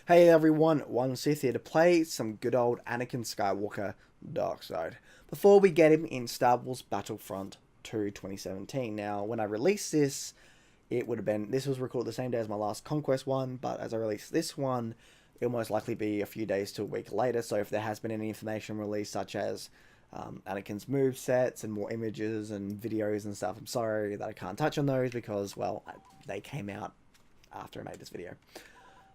Hey everyone, one Sith here to play some good old Anakin Skywalker Dark Side. Before we get him in Star Wars Battlefront 2 2017. Now, when I released this, this was recorded the same day as my last Conquest one, but as I release this one, it'll most likely be a few days to a week later, so if there has been any information released, such as Anakin's movesets and more images and videos and stuff, I'm sorry that I can't touch on those because, well, they came out after I made this video.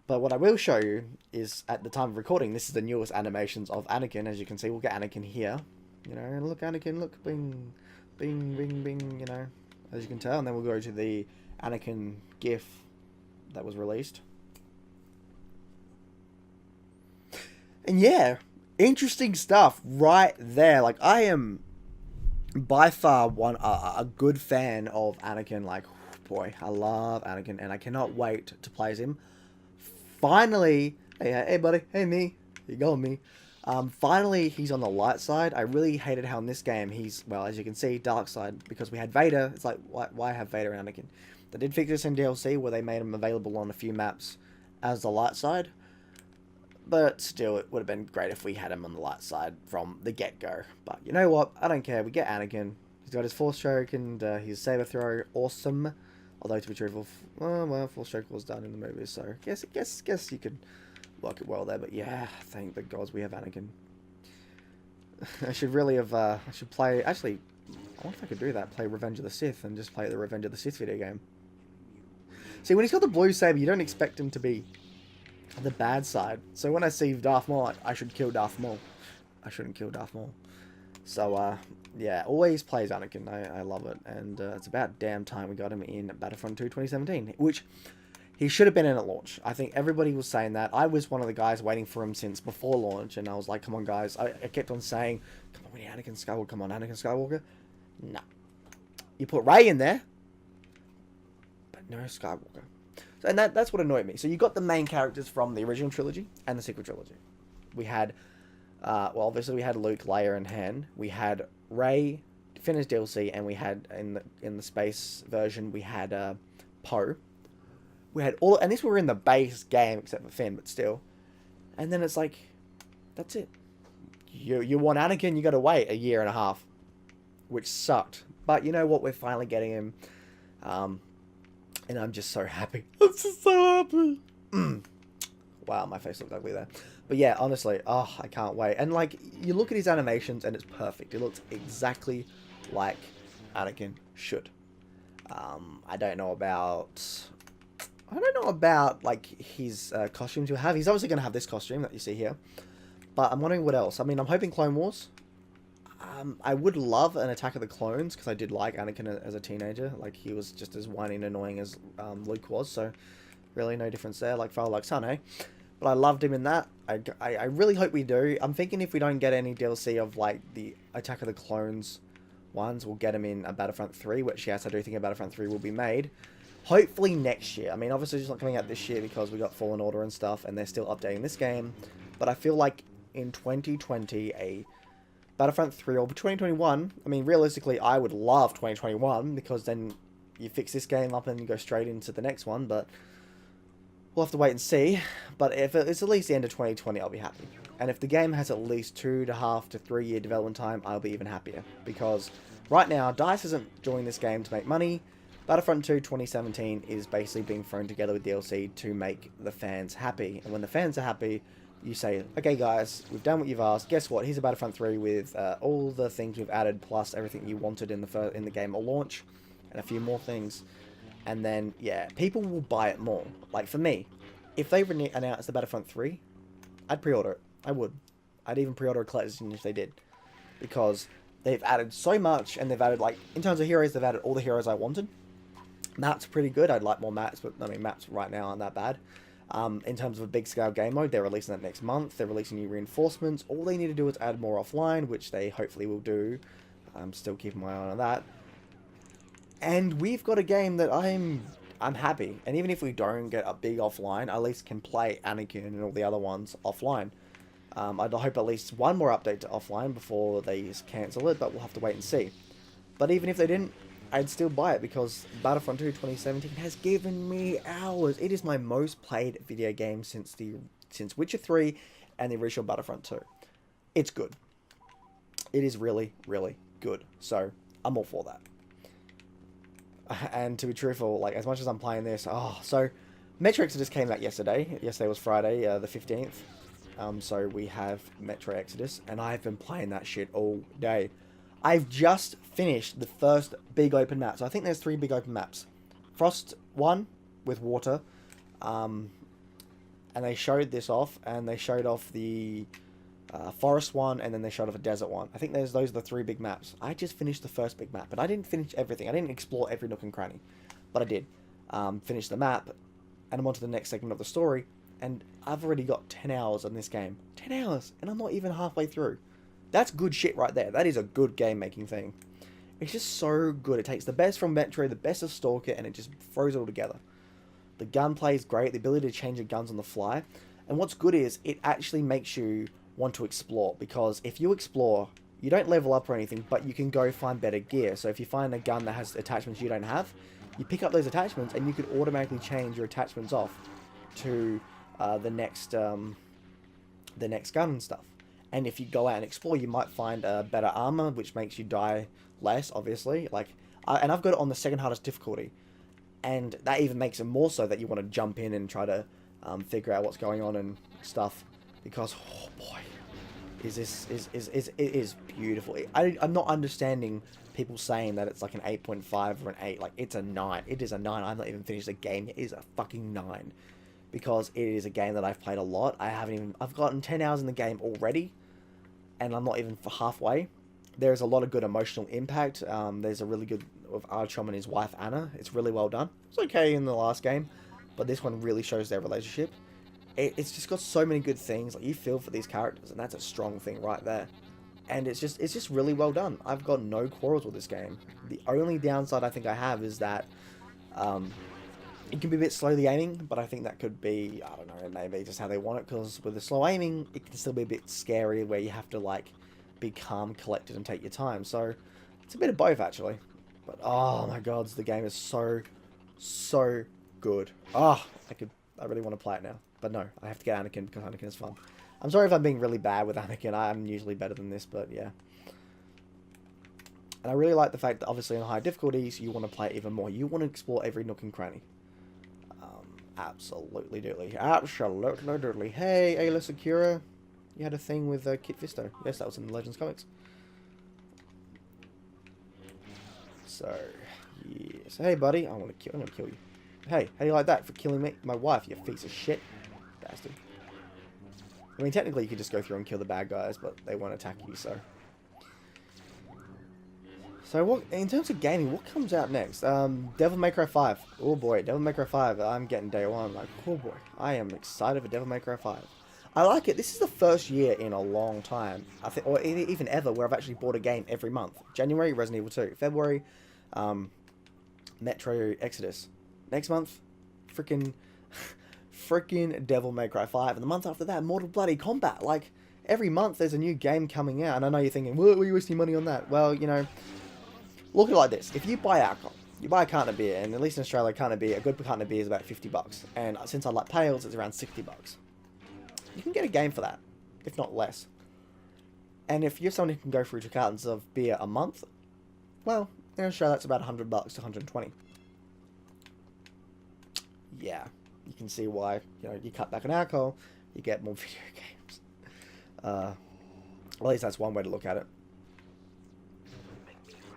But what I will show you is, at the time of recording, this is the newest animations of Anakin. As you can see, we'll get Anakin here. You know, look, Anakin, look, bing, bing, bing, bing, you know, as you can tell. And then we'll go to the Anakin GIF that was released. And yeah, interesting stuff right there. Like, I am by far a good fan of Anakin. Like, boy, I love Anakin, and I cannot wait to play as him. Finally, hey buddy, hey me, you going me? Finally, he's on the light side. I really hated how in this game he's, well, as you can see, dark side, because we had Vader. It's like, why have Vader and Anakin? They did fix this in DLC where they made him available on a few maps as the light side, but still, it would have been great if we had him on the light side from the get-go. But you know what? I don't care. We get Anakin. He's got his Force Choke and his saber throw. Awesome. Although, to be truthful, well, Force Choke was done in the movies, so guess you could work it well there. But yeah, thank the gods we have Anakin. I should really have, I should play, actually, I wonder if I could do that, play Revenge of the Sith and just play the Revenge of the Sith video game. See, when he's got the blue saber, you don't expect him to be the bad side. So when I see Darth Maul, I should kill Darth Maul. I shouldn't kill Darth Maul. So, yeah, always plays Anakin. I love it. And it's about damn time we got him in Battlefront 2 2017, which he should have been in at launch. I think everybody was saying that. I was one of the guys waiting for him since before launch, and I was like, come on, guys. I kept on saying, come on, we need Anakin Skywalker. Come on, Anakin Skywalker. No. You put Rey in there, but no Skywalker. So, and that's what annoyed me. So you got the main characters from the original trilogy and the sequel trilogy. We had... well, obviously we had Luke, Leia, and Han. We had Rey, finished DLC, and we had in the space version we had Poe. We had all, and these were in the base game except for Finn, but still. And then it's like, that's it. You want Anakin, you got to wait a year and a half, which sucked. But you know what? We're finally getting him, and I'm just so happy. I'm just so happy. Wow, my face looked ugly there. But yeah, honestly, oh, I can't wait. And like, you look at his animations and it's perfect. It looks exactly like Anakin should. I don't know about like his costumes he'll have. He's obviously going to have this costume that you see here. But I'm wondering what else. I mean, I'm hoping Clone Wars. I would love an Attack of the Clones, because I did like Anakin as a teenager. Like, he was just as whiny and annoying as Luke was. So, really no difference there. Like father, like son, eh? But I loved him in that. I really hope we do. I'm thinking if we don't get any DLC of like the Attack of the Clones ones, we'll get him in a Battlefront 3, which yes, I do think a Battlefront 3 will be made. Hopefully next year. I mean, obviously it's not coming out this year because we got Fallen Order and stuff, and they're still updating this game. But I feel like in 2020, a Battlefront 3, or 2021, I mean, realistically, I would love 2021, because then you fix this game up and you go straight into the next one, but... we'll have to wait and see, but if it's at least the end of 2020, I'll be happy. And if the game has at least 2.5 to 3 year development time, I'll be even happier. Because right now, DICE isn't doing this game to make money. Battlefront 2 2017 is basically being thrown together with DLC to make the fans happy. And when the fans are happy, you say, okay guys, we've done what you've asked. Guess what? Here's a Battlefront 3 with all the things we've added, plus everything you wanted in the game at launch, and a few more things. And then, yeah, people will buy it more. Like, for me, if they announced the Battlefront 3, I'd pre-order it. I would. I'd even pre-order a collector's edition if they did. Because they've added so much, and they've added, like, in terms of heroes, they've added all the heroes I wanted. Maps pretty good. I'd like more maps, but, I mean, maps right now aren't that bad. In terms of a big-scale game mode, they're releasing that next month. They're releasing new reinforcements. All they need to do is add more offline, which they hopefully will do. I'm still keeping my eye on that. And we've got a game that I'm happy. And even if we don't get a big offline, I at least can play Anakin and all the other ones offline. I'd hope at least one more update to offline before they cancel it, but we'll have to wait and see. But even if they didn't, I'd still buy it because Battlefront 2 2017 has given me hours. It is my most played video game since Witcher 3 and the original Battlefront 2. It's good. It is really, really good. So, I'm all for that. And to be truthful, like, as much as I'm playing this, so Metro Exodus came out yesterday. Yesterday was Friday, the 15th. So we have Metro Exodus, and I've been playing that shit all day. I've just finished the first big open map. So I think there's 3 big open maps. Frost 1 with water. And they showed this off, and they showed off the forest one, and then they showed off a desert one. I think those are the 3 big maps. I just finished the first big map, but I didn't finish everything. I didn't explore every nook and cranny, but I did finish the map, and I'm on to the next segment of the story, and I've already got 10 hours on this game. 10 hours, and I'm not even halfway through. That's good shit right there. That is a good game-making thing. It's just so good. It takes the best from Metro, the best of Stalker, and it just throws it all together. The gunplay is great. The ability to change your guns on the fly. And what's good is it actually makes you want to explore. Because if you explore, you don't level up or anything, but you can go find better gear. So if you find a gun that has attachments you don't have, you pick up those attachments and you could automatically change your attachments off to the next gun and stuff. And if you go out and explore, you might find better armor, which makes you die less, obviously. And I've got it on the 2nd hardest difficulty. And that even makes it more so that you want to jump in and try to figure out what's going on and stuff. Because, oh boy, it is beautiful. I'm not understanding people saying that it's like an 8.5 or an 8. Like, it's a 9. It is a 9. I've not even finished the game yet. It is a fucking 9. Because it is a game that I've played a lot. I've gotten 10 hours in the game already. And I'm not even for halfway. There's a lot of good emotional impact. There's a really good of Artyom and his wife Anna. It's really well done. It's okay in the last game, but this one really shows their relationship. It's just got so many good things. Like, you feel for these characters, and that's a strong thing right there. And it's just really well done. I've got no quarrels with this game. The only downside I think I have is that it can be a bit slow, the aiming, but I think that could be, I don't know, maybe just how they want it, because with the slow aiming, it can still be a bit scary where you have to, like, be calm, collected, and take your time. So it's a bit of both, actually. But oh my god, the game is so good. I really want to play it now. But no, I have to get Anakin because Anakin is fun. I'm sorry if I'm being really bad with Anakin. I'm usually better than this, but yeah. And I really like the fact that obviously in high difficulties, you want to play it even more. You want to explore every nook and cranny. Absolutely doodly. Absolutely doodly. Hey, Ayla Sakura. You had a thing with Kit Fisto. Yes, that was in the Legends comics. So, yes. Hey, buddy. I'm gonna kill you. Hey, how do you like that for killing me? My wife, you piece of shit. Bastard. I mean, technically, you could just go through and kill the bad guys, but they won't attack you, so. So, what, in terms of gaming, what comes out next? Devil May Cry 5. Oh, boy. Devil May Cry 5. I'm getting day one. Like, oh, boy. I am excited for Devil May Cry 5. I like it. This is the first year in a long time, I think, or even ever, where I've actually bought a game every month. January, Resident Evil 2. February, Metro Exodus. Next month, freaking Devil May Cry 5. And the month after that, Mortal Bloody Combat. Like, every month there's a new game coming out. And I know you're thinking, what are you wasting money on that? Well, you know, look at it like this. If you buy alcohol, you buy a carton of beer, and at least in Australia, a good carton of beer is about $50. And since I like Pales, it's around $60. You can get a game for that, if not less. And if you're someone who can go through 2 cartons of beer a month, well, in Australia that's about $100 to $120. Yeah, you can see why, you know, you cut back on alcohol, you get more video games. Well, at least that's one way to look at it.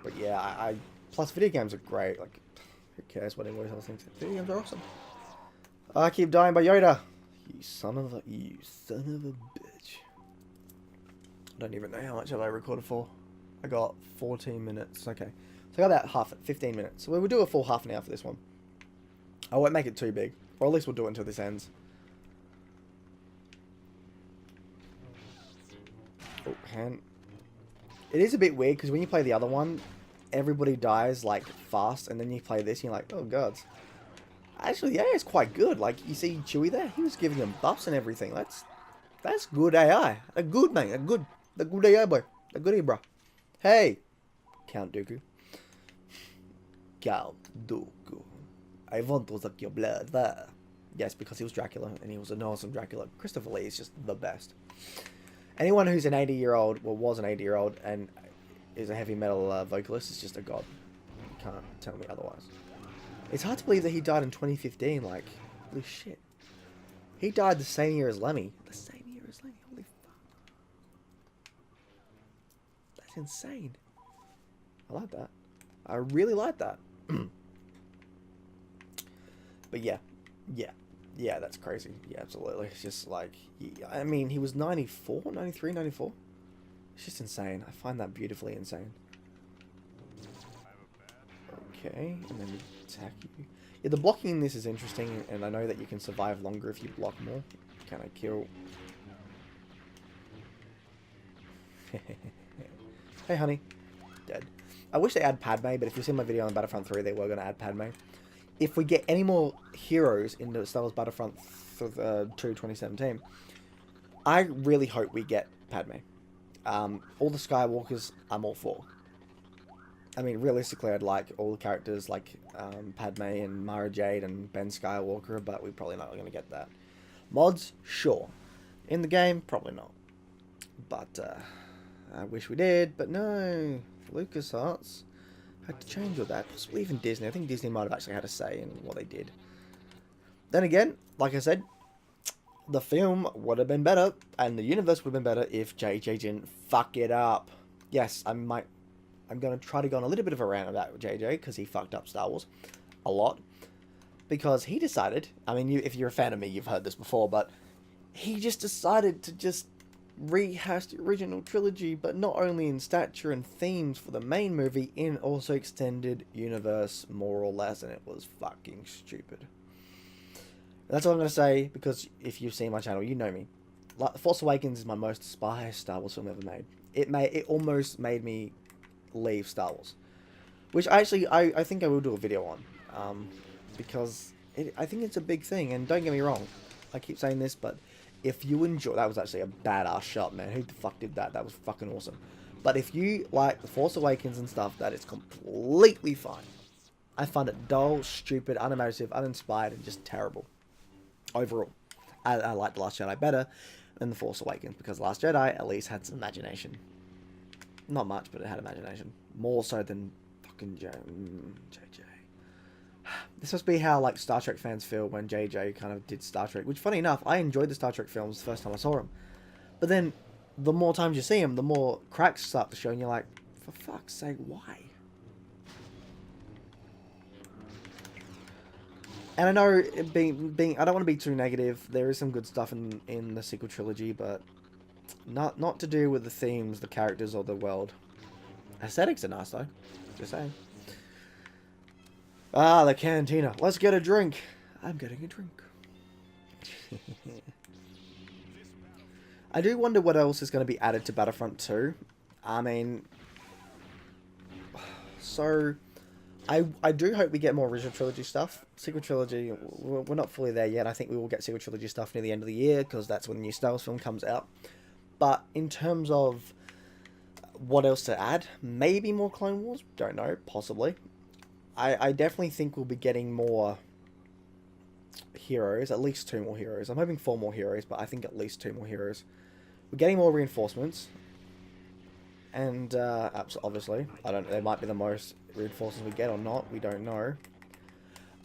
But yeah, plus video games are great. Like, who cares what anyone else thinks? Video games are awesome. I keep dying by Yoda. You son of a bitch. I don't even know how much have I recorded for. I got 14 minutes. Okay. So I got about 15 minutes. So we'll do a full half an hour for this one. I won't make it too big. Or at least we'll do it until this ends. Oh, hand. It is a bit weird because when you play the other one, everybody dies like fast, and then you play this and you're like, oh gods. Actually, the AI is quite good. Like, you see Chewie there? He was giving him buffs and everything. That's good AI. A good, mate. A good AI, boy. A goodie, bro. Hey, Count Dooku. Count Dooku. I want to suck your blood. There. Yes, because he was Dracula, and he was an awesome Dracula. Christopher Lee is just the best. Anyone who's an 80-year-old, well, was an 80-year-old, and is a heavy metal vocalist is just a god. You can't tell me otherwise. It's hard to believe that he died in 2015, like, holy shit. He died the same year as Lemmy. The same year as Lemmy, holy fuck. That's insane. I like that. I really like that. But yeah, that's crazy. Yeah, absolutely. It's just like, I mean, he was 94, 93, 94. It's just insane. I find that beautifully insane. Okay, and then we attack you. Yeah, the blocking in this is interesting, and I know that you can survive longer if you block more. Can I kill? Hey, honey. Dead. I wish they add Padme, but if you see my video on Battlefront 3, they were going to add Padme. If we get any more heroes in the Star Wars Battlefront 2 2017, I really hope we get Padme. All the Skywalkers, I'm all for. I mean, realistically, I'd like all the characters like Padme and Mara Jade and Ben Skywalker, but we're probably not going to get that. Mods, sure. In the game, probably not. But I wish we did, but no. LucasArts had to change all that. Possibly even Disney. I think Disney might have actually had a say in what they did. Then again, like I said, the film would have been better, and the universe would have been better if JJ didn't fuck it up. Yes, I'm going to try to go on a little bit of a rant about JJ, because he fucked up Star Wars a lot. Because he decided, I mean, if you're a fan of me, you've heard this before, but he just decided to just rehash the original trilogy, but not only in stature and themes for the main movie, in also extended universe, more or less, and it was fucking stupid. That's all I'm going to say, because if you've seen my channel, you know me. Force Awakens is my most despised Star Wars film ever made. It almost made me leave Star Wars, which I think I will do a video on, because I think it's a big thing, and don't get me wrong, I keep saying this, but if you enjoy, that was actually a badass shot, man. Who the fuck did that? That was fucking awesome. But if you like The Force Awakens and stuff, that is completely fine. I find it dull, stupid, unimaginative, uninspired, and just terrible. Overall, I like The Last Jedi better than The Force Awakens, because The Last Jedi at least had some imagination. Not much, but it had imagination. More so than fucking JJ. This must be how, like, Star Trek fans feel when JJ kind of did Star Trek. Which, funny enough, I enjoyed the Star Trek films the first time I saw them. But then, the more times you see them, the more cracks start to show, and you're like, for fuck's sake, why? And I know, I don't want to be too negative. There is some good stuff in the sequel trilogy, but not to do with the themes, the characters, or the world. Aesthetics are nice, though. Just saying. Ah, the cantina. Let's get a drink. I'm getting a drink. I do wonder what else is going to be added to Battlefront 2. I mean, so I do hope we get more original trilogy stuff. Sequel trilogy, we're not fully there yet. I think we will get sequel trilogy stuff near the end of the year, because that's when the new Star Wars film comes out. But in terms of what else to add, maybe more Clone Wars. Don't know, possibly. I definitely think we'll be getting more heroes, at least 2 more heroes. I'm hoping 4 more heroes, but I think at least 2 more heroes. We're getting more reinforcements, and obviously, I don't. They might be the most reinforcements we get or not. We don't know.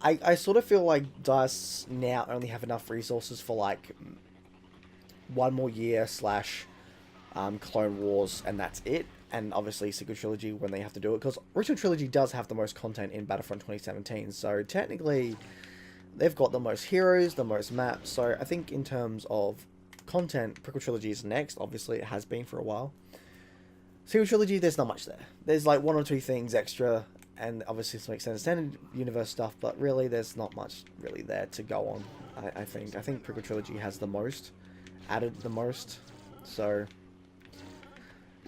I sort of feel like DICE now only have enough resources for like 1 more year / Clone Wars, and that's it. And obviously Sequel Trilogy when they have to do it, because Original Trilogy does have the most content in Battlefront 2017, so technically they've got the most heroes, the most maps, so I think in terms of content, Prequel Trilogy is next. Obviously it has been for a while. Sequel Trilogy, there's not much there. There's like 1 or 2 things extra, and obviously some extended universe stuff, but really there's not much really there to go on. I think Prequel Trilogy has the most, added the most, so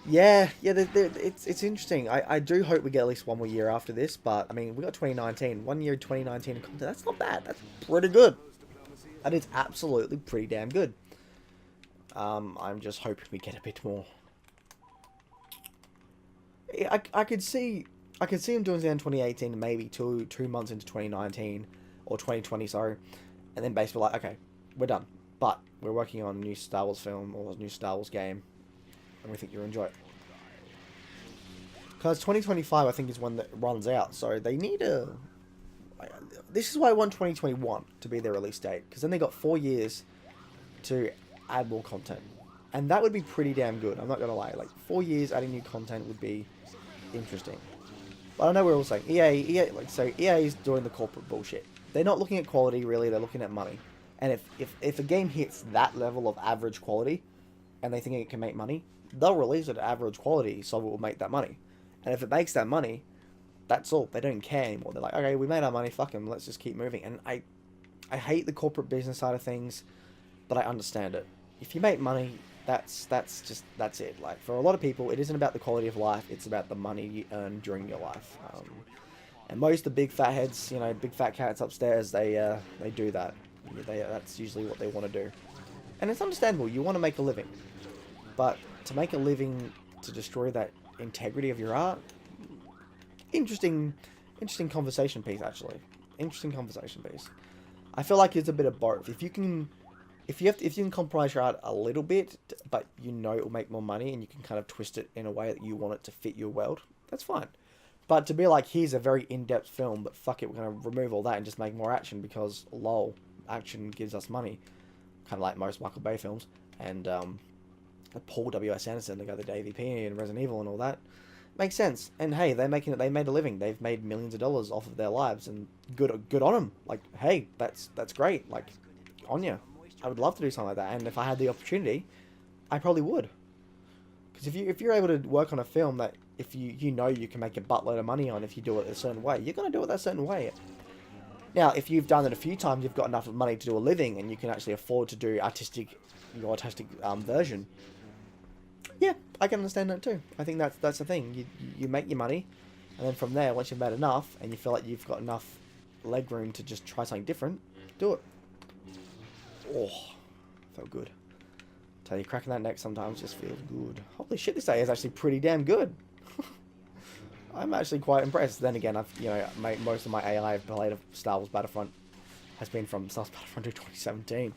yeah, it's interesting. I do hope we get at least 1 more year after this, but I mean, we got 2019, 1 year 2019 content. That's not bad. That's pretty good. That is absolutely pretty damn good. I'm just hoping we get a bit more. I could see I could see him doing it in 2018 and maybe two months into 2019 or 2020, sorry, and then basically like, okay, we're done, but we're working on a new Star Wars film or a new Star Wars game, and we think you'll enjoy it. Because 2025, I think, is when that runs out, so they need a. This is why I want 2021 to be their release date, because then they got 4 years to add more content, and that would be pretty damn good. I'm not gonna lie, like 4 years adding new content would be interesting. But I know we're all saying EA, like so EA is doing the corporate bullshit. They're not looking at quality really; they're looking at money. And if a game hits that level of average quality, and they think it can make money, they'll release it at average quality, so it will make that money. And if it makes that money, that's all. They don't care anymore. They're like, okay, we made our money, fuck them, let's just keep moving. And I hate the corporate business side of things, but I understand it. If you make money, that's it. Like, for a lot of people, it isn't about the quality of life, it's about the money you earn during your life. And most of the big fat heads, you know, big fat cats upstairs, they do that. That's usually what they want to do. And it's understandable, you want to make a living. But to make a living, to destroy that integrity of your art, interesting conversation piece, actually. Interesting conversation piece. I feel like it's a bit of both. If you can compromise your art a little bit, but you know it will make more money, and you can kind of twist it in a way that you want it to fit your world, that's fine. But to be like, here's a very in-depth film, but fuck it, we're going to remove all that and just make more action because, lol, action gives us money. Kind of like most Michael Bay films. And Paul W.S. Anderson, the guy that did AVP and Resident Evil and all that. Makes sense. And hey, they made a living. They've made millions of dollars off of their lives, and good on them. Like, hey, that's great. Like, on you. I would love to do something like that, and if I had the opportunity, I probably would. Because if you're able to work on a film that if you know you can make a buttload of money on if you do it a certain way, you're gonna do it that certain way. Now, if you've done it a few times, you've got enough money to do a living, and you can actually afford to do your artistic version. Yeah, I can understand that too. I think that's the thing. You make your money, and then from there, once you've made enough, and you feel like you've got enough leg room to just try something different, do it. Oh, felt good. Tell you, cracking that neck sometimes just feels good. Holy shit, this day is actually pretty damn good. I'm actually quite impressed. Then again, most of my AI I've played of Star Wars Battlefront has been from Star Wars Battlefront 2017.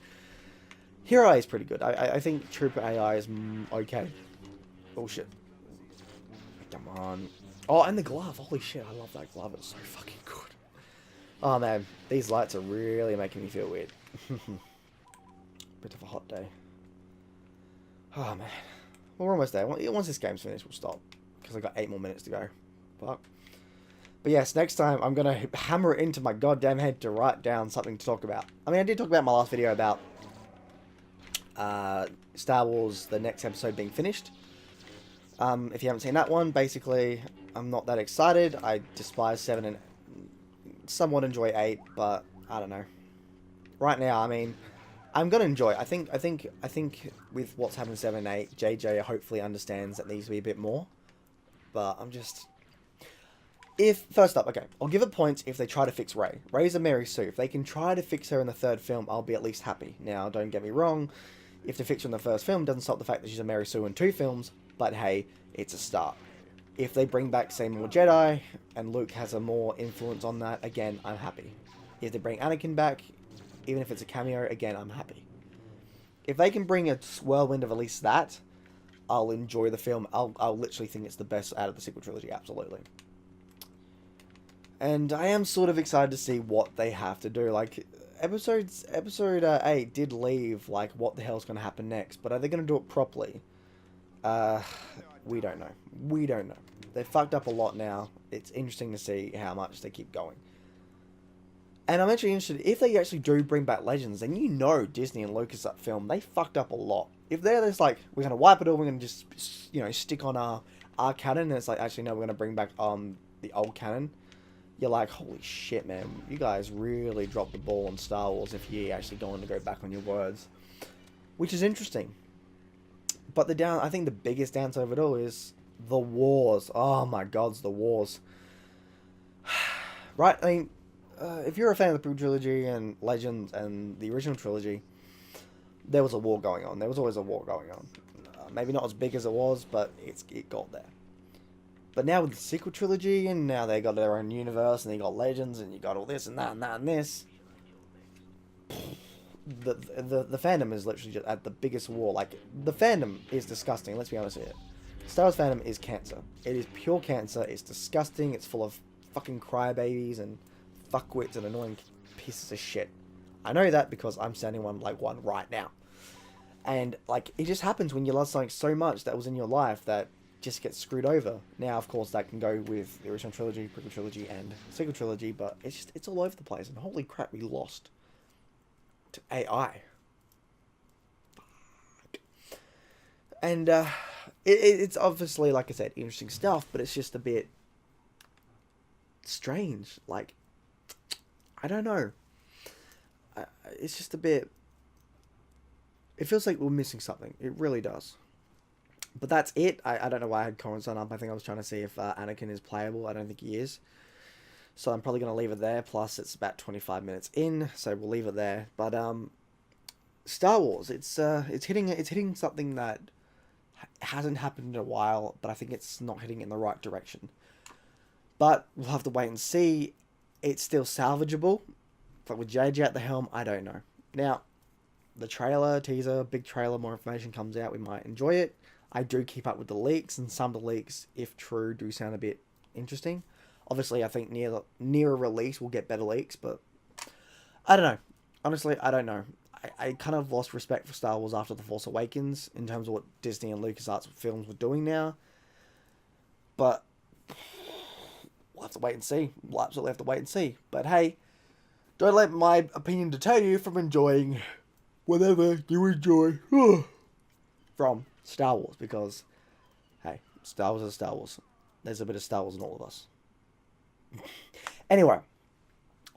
Hero AI is pretty good. I think Trooper AI is okay. Bullshit. Come on. Oh, and the glove. Holy shit, I love that glove. It's so fucking good. Oh man, these lights are really making me feel weird. Bit of a hot day. Oh man. Well, we're almost there. Once this game's finished, we'll stop. Because I've got 8 more minutes to go. But yes, next time I'm going to hammer it into my goddamn head to write down something to talk about. I mean, I did talk about in my last video about Star Wars, the next episode being finished. If you haven't seen that one, basically, I'm not that excited. I despise 7 and somewhat enjoy 8, but I don't know. Right now, I mean, I'm gonna enjoy it. I think with what's happened in 7 and 8, JJ hopefully understands that needs to be a bit more. But I'm just... First up, okay, I'll give it points if they try to fix Rey. Rey's a Mary Sue. If they can try to fix her in the 3rd film, I'll be at least happy. Now, don't get me wrong, if they fix her in the 1st film, doesn't stop the fact that she's a Mary Sue in 2 films, but hey, it's a start. If they bring back, say, more Jedi, and Luke has a more influence on that, again, I'm happy. If they bring Anakin back, even if it's a cameo, again, I'm happy. If they can bring a whirlwind of at least that, I'll enjoy the film. I'll literally think it's the best out of the sequel trilogy, absolutely. And I am sort of excited to see what they have to do. Like, episode 8 did leave, like, what the hell's going to happen next. But are they going to do it properly? We don't know. We don't know. They've fucked up a lot now. It's interesting to see how much they keep going. And I'm actually interested, if they actually do bring back Legends, then you know Disney and Lucasfilm, they fucked up a lot. If they're just like, we're going to wipe it all, we're going to just, stick on our canon, and it's like, actually, no, we're going to bring back the old canon. You're like, holy shit, man, you guys really dropped the ball on Star Wars if you're actually going to go back on your words. Which is interesting. But I think the biggest downside of it all is the wars. Oh my god, the wars. Right, I mean, if you're a fan of the prequel trilogy and Legends and the original trilogy, there was a war going on. There was always a war going on. Maybe not as big as it was, but it got there. But now with the sequel trilogy, and now they got their own universe, and they got Legends, and you got all this and that and that and this. The fandom is literally just at the biggest war. Like, the fandom is disgusting, let's be honest here. Star Wars fandom is cancer. It is pure cancer. It's disgusting. It's full of fucking crybabies and fuckwits and annoying pieces of shit. I know that because I'm sounding like one right now. And, like, it just happens when you love something so much that was in your life that just gets screwed over. Now, of course, that can go with the original trilogy, prequel trilogy, and sequel trilogy, but it's all over the place. And holy crap, we lost to AI. Fuck. And, it's obviously, like I said, interesting stuff, but it's just a bit strange. Like, I don't know. It's just a bit... It feels like we're missing something. It really does. But that's it. I don't know why I had comments on up. I think I was trying to see if Anakin is playable. I don't think he is. So I'm probably going to leave it there. Plus, it's about 25 minutes in, so we'll leave it there. But Star Wars, it's hitting something that hasn't happened in a while, but I think it's not heading in the right direction. But we'll have to wait and see. It's still salvageable. But with JJ at the helm, I don't know. Now, the trailer, teaser, big trailer, more information comes out, we might enjoy it. I do keep up with the leaks, and some of the leaks, if true, do sound a bit interesting. Obviously, I think near a release we'll get better leaks, but I don't know. Honestly, I don't know. I kind of lost respect for Star Wars after The Force Awakens in terms of what Disney and LucasArts films were doing now. But we'll have to wait and see. We'll absolutely have to wait and see. But hey, don't let my opinion deter you from enjoying whatever you enjoy from Star Wars, because, hey, Star Wars is Star Wars. There's a bit of Star Wars in all of us. Anyway,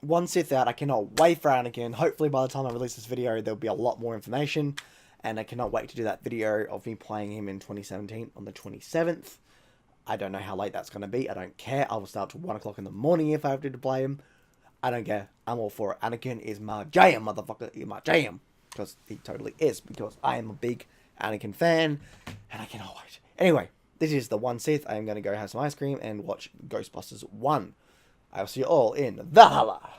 one Sith out. I cannot wait for Anakin. Hopefully by the time I release this video, there'll be a lot more information, and I cannot wait to do that video of me playing him in 2017 on the 27th. I don't know how late that's going to be. I don't care. I will start till 1 o'clock in the morning if I have to play him. I don't care. I'm all for it. Anakin is my jam, motherfucker. He's my jam. Because he totally is. Because I am a big Anakin fan. And I cannot wait. Anyway, this is the One Sith. I am going to go have some ice cream and watch Ghostbusters 1. I will see you all in Valhalla.